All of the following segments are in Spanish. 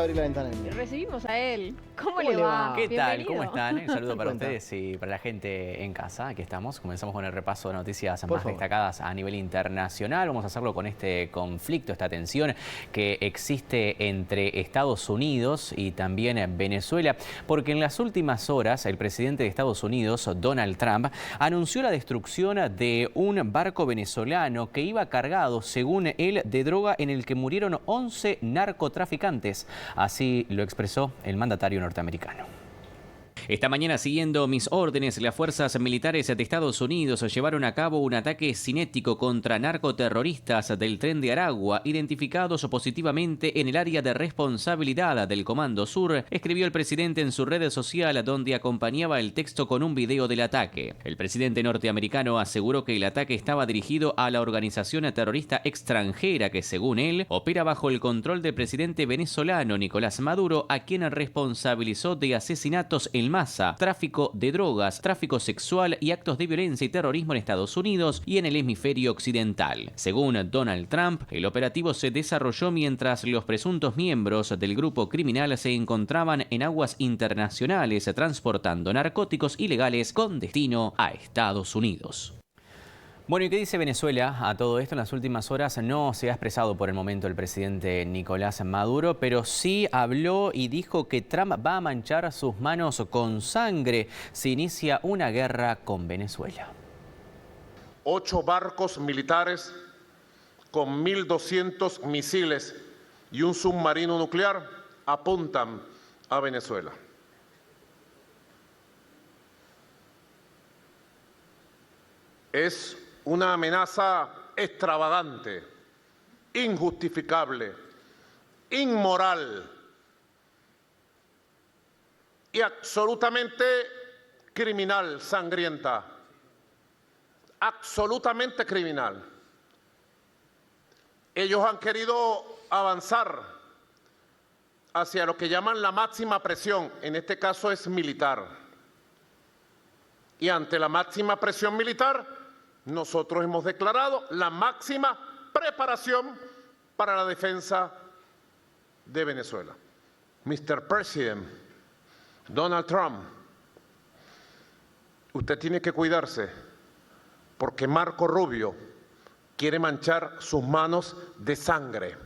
abrir la ventana. Recibimos a él. ¿Cómo le va? ¿Qué tal? Bienvenido. ¿Cómo están? Un saludo para ustedes y para la gente en casa. Aquí estamos. Comenzamos con el repaso de noticias más destacadas a nivel internacional. Vamos a hacerlo con este conflicto, esta tensión que existe entre Estados Unidos y también Venezuela, porque en las últimas horas el presidente de Estados Unidos, Donald Trump, anunció la destrucción de un barco venezolano que iba cargado, según él, de droga en el que murieron 11 narcotraficantes. Así lo expresó el mandatario norteamericano. Esta mañana, siguiendo mis órdenes, las fuerzas militares de Estados Unidos llevaron a cabo un ataque cinético contra narcoterroristas del Tren de Aragua, identificados positivamente en el área de responsabilidad del Comando Sur, escribió el presidente en su red social, donde acompañaba el texto con un video del ataque. El presidente norteamericano aseguró que el ataque estaba dirigido a la organización terrorista extranjera que, según él, opera bajo el control del presidente venezolano Nicolás Maduro, a quien responsabilizó de asesinatos en masa, tráfico de drogas, tráfico sexual y actos de violencia y terrorismo en Estados Unidos y en el hemisferio occidental. Según Donald Trump, el operativo se desarrolló mientras los presuntos miembros del grupo criminal se encontraban en aguas internacionales transportando narcóticos ilegales con destino a Estados Unidos. Bueno, ¿y qué dice Venezuela a todo esto? En las últimas horas no se ha expresado por el momento el presidente Nicolás Maduro, pero sí habló y dijo que Trump va a manchar sus manos con sangre si inicia una guerra con Venezuela. 8 barcos militares con 1.200 misiles y un submarino nuclear apuntan a Venezuela. Es una amenaza extravagante, injustificable, inmoral y absolutamente criminal, sangrienta, absolutamente criminal. Ellos han querido avanzar hacia lo que llaman la máxima presión, en este caso es militar. Y ante la máxima presión militar, nosotros hemos declarado la máxima preparación para la defensa de Venezuela. Mr. President, Donald Trump, usted tiene que cuidarse porque Marco Rubio quiere manchar sus manos de sangre,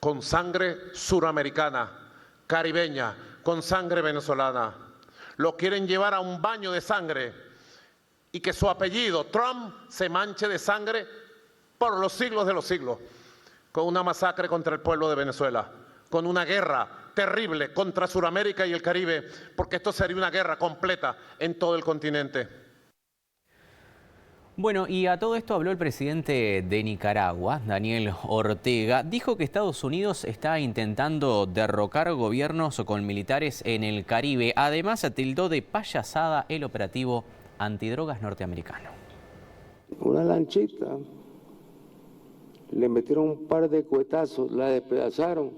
con sangre suramericana, caribeña, con sangre venezolana. Lo quieren llevar a un baño de sangre y que su apellido, Trump, se manche de sangre por los siglos de los siglos, con una masacre contra el pueblo de Venezuela, con una guerra terrible contra Sudamérica y el Caribe, porque esto sería una guerra completa en todo el continente. Bueno, y a todo esto habló el presidente de Nicaragua, Daniel Ortega. Dijo que Estados Unidos está intentando derrocar gobiernos con militares en el Caribe. Además, tildó de payasada el operativo antidrogas norteamericano. Una lanchita, le metieron un par de cuetazos, la despedazaron,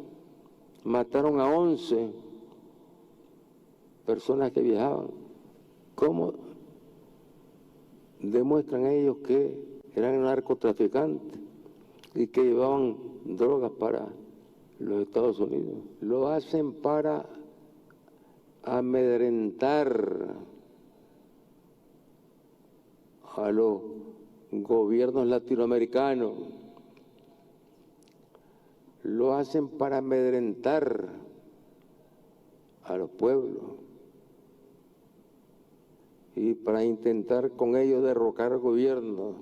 mataron a 11 personas que viajaban. ¿Cómo demuestran ellos que eran narcotraficantes y que llevaban drogas para los Estados Unidos? Lo hacen para amedrentar a los gobiernos latinoamericanos, lo hacen para amedrentar a los pueblos y para intentar con ellos derrocar gobiernos.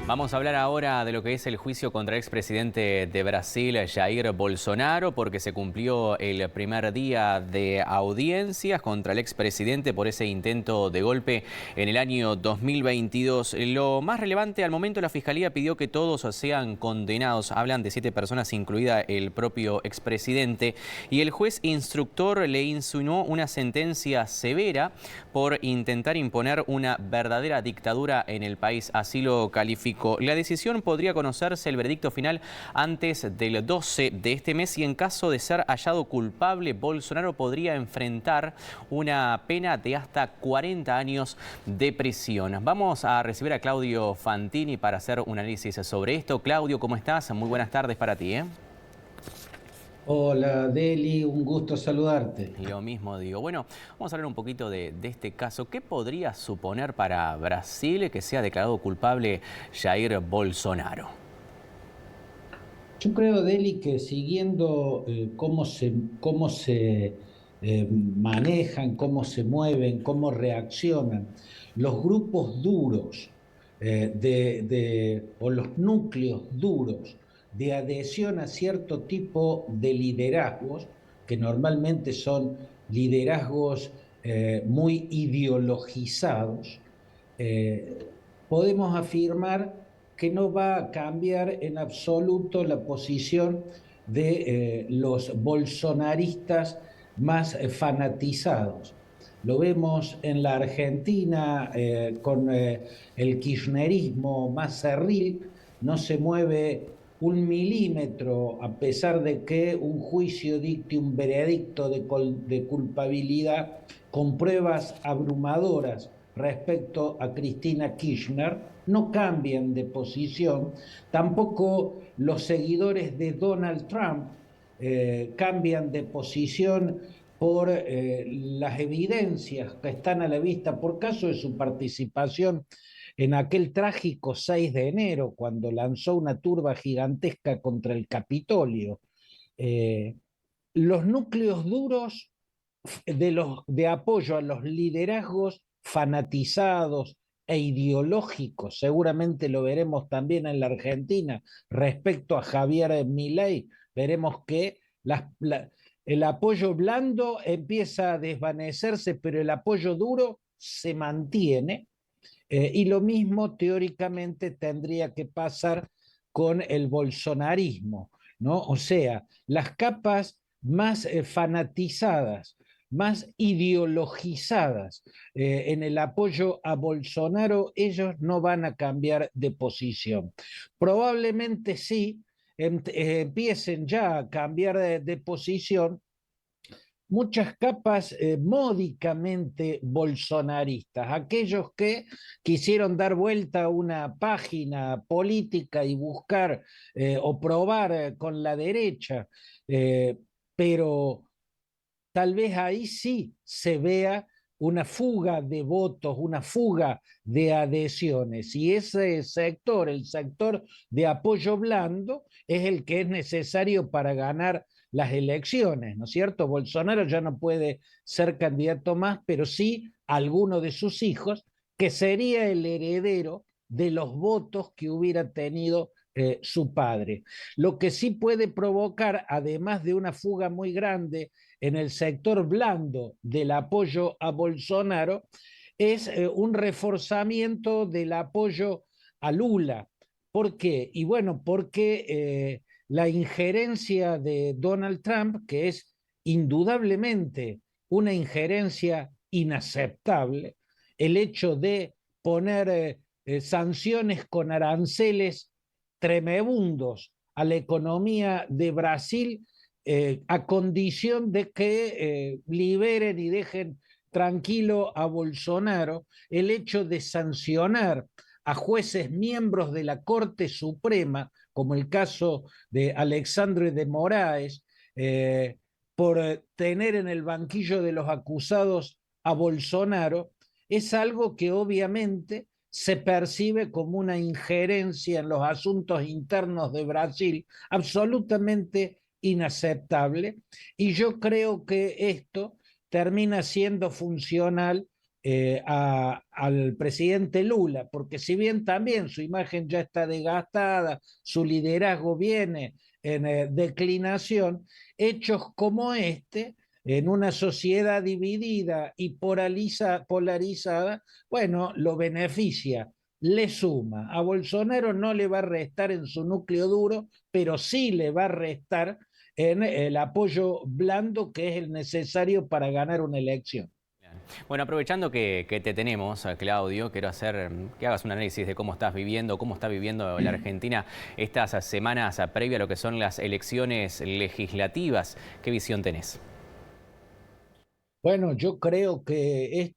Vamos a hablar ahora de lo que es el juicio contra el expresidente de Brasil, Jair Bolsonaro, porque se cumplió el primer día de audiencias contra el expresidente por ese intento de golpe en el año 2022. Lo más relevante al momento, la Fiscalía pidió que todos sean condenados. Hablan de 7 personas, incluida el propio expresidente. Y el juez instructor le insinuó una sentencia severa por intentar imponer una verdadera dictadura en el país. Así lo calificó México. La decisión podría conocerse el veredicto final antes del 12 de este mes y en caso de ser hallado culpable, Bolsonaro podría enfrentar una pena de hasta 40 años de prisión. Vamos a recibir a Claudio Fantini para hacer un análisis sobre esto. Claudio, ¿cómo estás? Muy buenas tardes para ti, ¿eh? Hola Deli, un gusto saludarte. Lo mismo digo. Bueno, vamos a hablar un poquito de este caso. ¿Qué podría suponer para Brasil que sea declarado culpable Jair Bolsonaro? Yo creo, Deli, que siguiendo cómo se manejan, cómo se mueven, cómo reaccionan los grupos duros o los núcleos duros de adhesión a cierto tipo de liderazgos, que normalmente son liderazgos muy ideologizados, eh, podemos afirmar que no va a cambiar en absoluto la posición de los bolsonaristas más fanatizados. Lo vemos en la Argentina con el kirchnerismo más cerril, no se mueve un milímetro a pesar de que un juicio dicte un veredicto de culpabilidad con pruebas abrumadoras respecto a Cristina Kirchner, no cambian de posición, tampoco los seguidores de Donald Trump cambian de posición por las evidencias que están a la vista por caso de su participación en aquel trágico 6 de enero, cuando lanzó una turba gigantesca contra el Capitolio. Los núcleos duros de apoyo a los liderazgos fanatizados e ideológicos, seguramente lo veremos también en la Argentina, respecto a Javier Milei, veremos que el apoyo blando empieza a desvanecerse, pero el apoyo duro se mantiene, y lo mismo teóricamente tendría que pasar con el bolsonarismo, ¿no? O sea, las capas más fanatizadas, más ideologizadas en el apoyo a Bolsonaro, ellos no van a cambiar de posición. Probablemente sí empiecen ya a cambiar de posición muchas capas módicamente bolsonaristas, aquellos que quisieron dar vuelta a una página política y buscar o probar con la derecha, pero tal vez ahí sí se vea una fuga de votos, una fuga de adhesiones. Y ese sector, el sector de apoyo blando, es el que es necesario para ganar las elecciones, ¿no es cierto? Bolsonaro ya no puede ser candidato más, pero sí alguno de sus hijos, que sería el heredero de los votos que hubiera tenido su padre. Lo que sí puede provocar, además de una fuga muy grande en el sector blando del apoyo a Bolsonaro, es un reforzamiento del apoyo a Lula. ¿Por qué? Y bueno, porque la injerencia de Donald Trump, que es indudablemente una injerencia inaceptable, el hecho de poner sanciones con aranceles tremebundos a la economía de Brasil, a condición de que liberen y dejen tranquilo a Bolsonaro, el hecho de sancionar a jueces miembros de la Corte Suprema, como el caso de Alexandre de Moraes, por tener en el banquillo de los acusados a Bolsonaro, es algo que obviamente se percibe como una injerencia en los asuntos internos de Brasil absolutamente inaceptable, y yo creo que esto termina siendo funcional al presidente Lula, porque si bien también su imagen ya está desgastada, su liderazgo viene en declinación, hechos como este, en una sociedad dividida y polarizada, bueno, lo beneficia, le suma. A Bolsonaro no le va a restar en su núcleo duro, pero sí le va a restar en el apoyo blando que es el necesario para ganar una elección. Bueno, aprovechando que te tenemos, Claudio, quiero hacer que hagas un análisis de cómo estás viviendo, cómo está viviendo la Argentina estas semanas previa a lo que son las elecciones legislativas. ¿Qué visión tenés? Bueno, yo creo que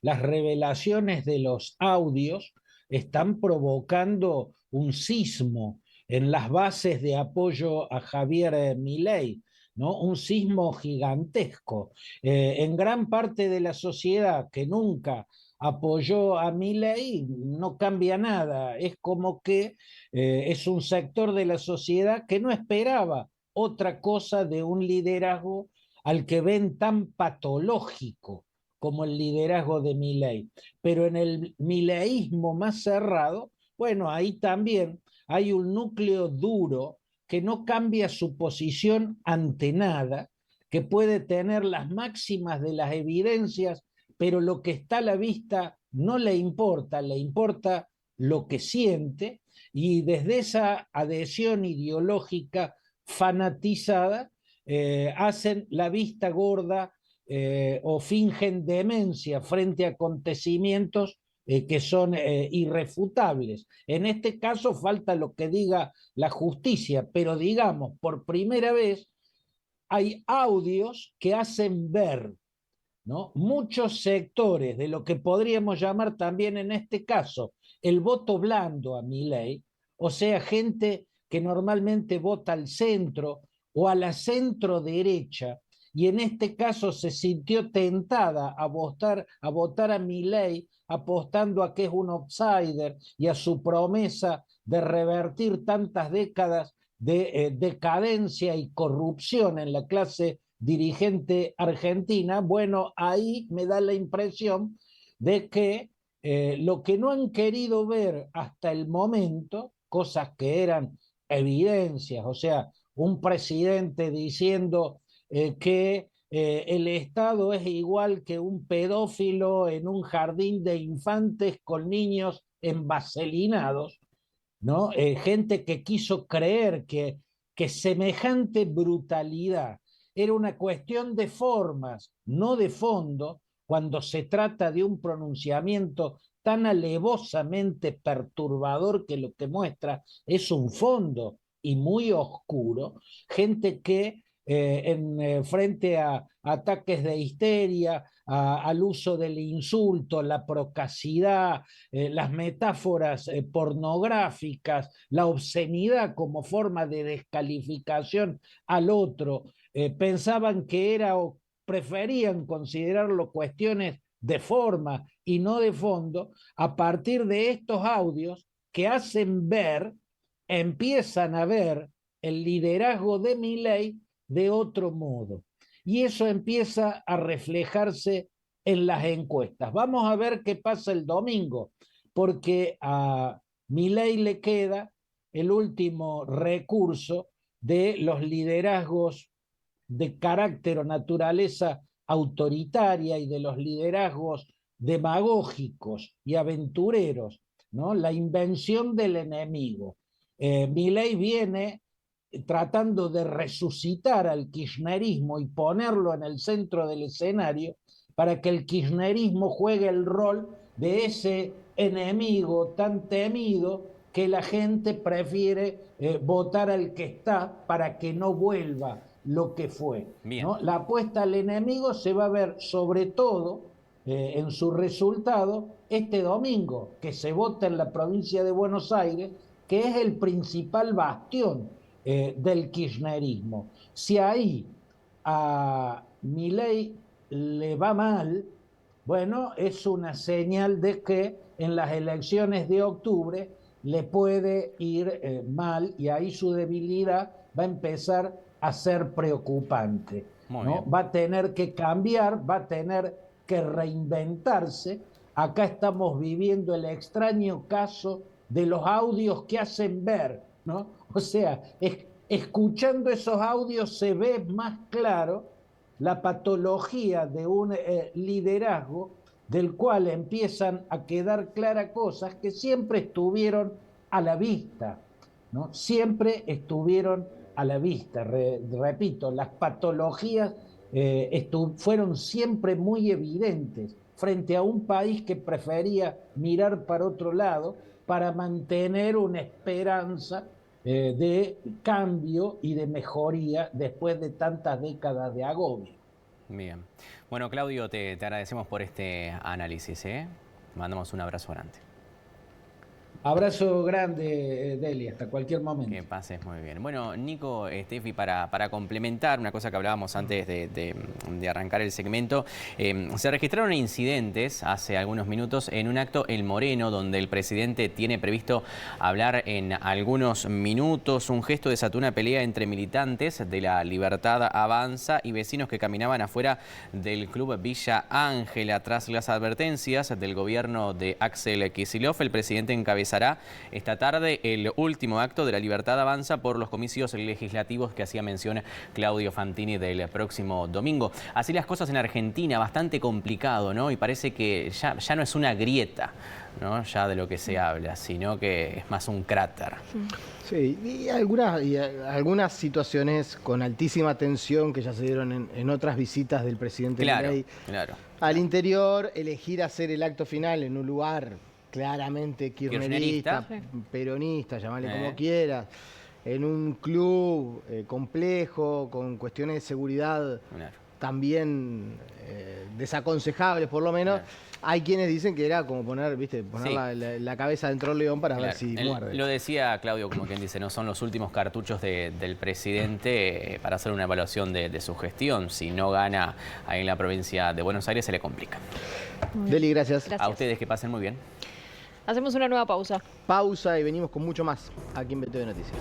las revelaciones de los audios están provocando un sismo en las bases de apoyo a Javier Milei, ¿no? Un sismo gigantesco. En gran parte de la sociedad que nunca apoyó a Milei no cambia nada. Es como que es un sector de la sociedad que no esperaba otra cosa de un liderazgo al que ven tan patológico como el liderazgo de Milei. Pero en el mileísmo más cerrado, bueno, ahí también hay un núcleo duro que no cambia su posición ante nada, que puede tener las máximas de las evidencias, pero lo que está a la vista no le importa lo que siente, y desde esa adhesión ideológica fanatizada, hacen la vista gorda o fingen demencia frente a acontecimientos que son irrefutables. En este caso falta lo que diga la justicia, pero digamos, por primera vez hay audios que hacen ver, ¿no?, muchos sectores de lo que podríamos llamar también en este caso el voto blando a Milei, o sea, gente que normalmente vota al centro o a la centro derecha, y en este caso se sintió tentada a votar a Milei, apostando a que es un outsider y a su promesa de revertir tantas décadas de decadencia y corrupción en la clase dirigente argentina. Bueno, ahí me da la impresión de que lo que no han querido ver hasta el momento, cosas que eran evidencias, o sea, un presidente diciendo que el Estado es igual que un pedófilo en un jardín de infantes con niños envaselinados, ¿no? Gente que quiso creer que semejante brutalidad era una cuestión de formas, no de fondo, cuando se trata de un pronunciamiento tan alevosamente perturbador que lo que muestra es un fondo y muy oscuro. Gente que frente a ataques de histeria, al uso del insulto, la procacidad, las metáforas pornográficas, la obscenidad como forma de descalificación al otro, pensaban que era o preferían considerarlo cuestiones de forma y no de fondo. A partir de estos audios que hacen ver, empiezan a ver el liderazgo de Milei de otro modo. Y eso empieza a reflejarse en las encuestas. Vamos a ver qué pasa el domingo, porque a Milei le queda el último recurso de los liderazgos de carácter o naturaleza autoritaria y de los liderazgos demagógicos y aventureros, ¿no? La invención del enemigo. Milei viene tratando de resucitar al kirchnerismo y ponerlo en el centro del escenario para que el kirchnerismo juegue el rol de ese enemigo tan temido que la gente prefiere votar al que está para que no vuelva lo que fue, ¿no? La apuesta al enemigo se va a ver sobre todo en su resultado este domingo, que se vota en la provincia de Buenos Aires, que es el principal bastión del kirchnerismo. Si ahí a Milei le va mal, bueno, es una señal de que en las elecciones de octubre le puede ir mal, y ahí su debilidad va a empezar a ser preocupante, ¿no? Va a tener que cambiar, va a tener que reinventarse. Acá estamos viviendo el extraño caso de los audios que hacen ver, ¿no? O sea, escuchando esos audios se ve más claro la patología de un liderazgo del cual empiezan a quedar claras cosas que siempre estuvieron a la vista, ¿no? Siempre estuvieron a la vista. Repito, las patologías fueron siempre muy evidentes frente a un país que prefería mirar para otro lado para mantener una esperanza de cambio y de mejoría después de tantas décadas de agobio. Bien. Bueno, Claudio, te agradecemos por este análisis, ¿eh? Mandamos un abrazo grande. Abrazo grande, Deli, hasta cualquier momento. Que pases muy bien. Bueno, Nico, Steffi, para complementar una cosa que hablábamos antes de arrancar el segmento, se registraron incidentes hace algunos minutos en un acto en Moreno, donde el presidente tiene previsto hablar en algunos minutos. Un gesto desató una pelea entre militantes de la Libertad Avanza y vecinos que caminaban afuera del club Villa Ángela. Tras las advertencias del gobierno de Axel Kicillof, el presidente encabezará esta tarde el último acto de la Libertad Avanza por los comicios legislativos que hacía mención Claudio Fantini del próximo domingo. Así las cosas en Argentina, bastante complicado, ¿no? Y parece que ya no es una grieta, ¿no? Ya de lo que se habla, sino que es más un cráter. Sí, y algunas situaciones con altísima tensión que ya se dieron en otras visitas del presidente Milei. Claro. Al interior, elegir hacer el acto final en un lugar claramente kirchnerista, peronista, llamarle como quieras, en un club complejo, con cuestiones de seguridad también desaconsejables por lo menos. Hay quienes dicen que era como poner la cabeza dentro del león para ver si muerde. Lo decía Claudio, como quien dice, no son los últimos cartuchos del presidente para hacer una evaluación de su gestión. Si no gana ahí en la provincia de Buenos Aires, se le complica. Deli, gracias. A ustedes, que pasen muy bien. Hacemos una nueva pausa. Pausa y venimos con mucho más aquí en BTV Noticias.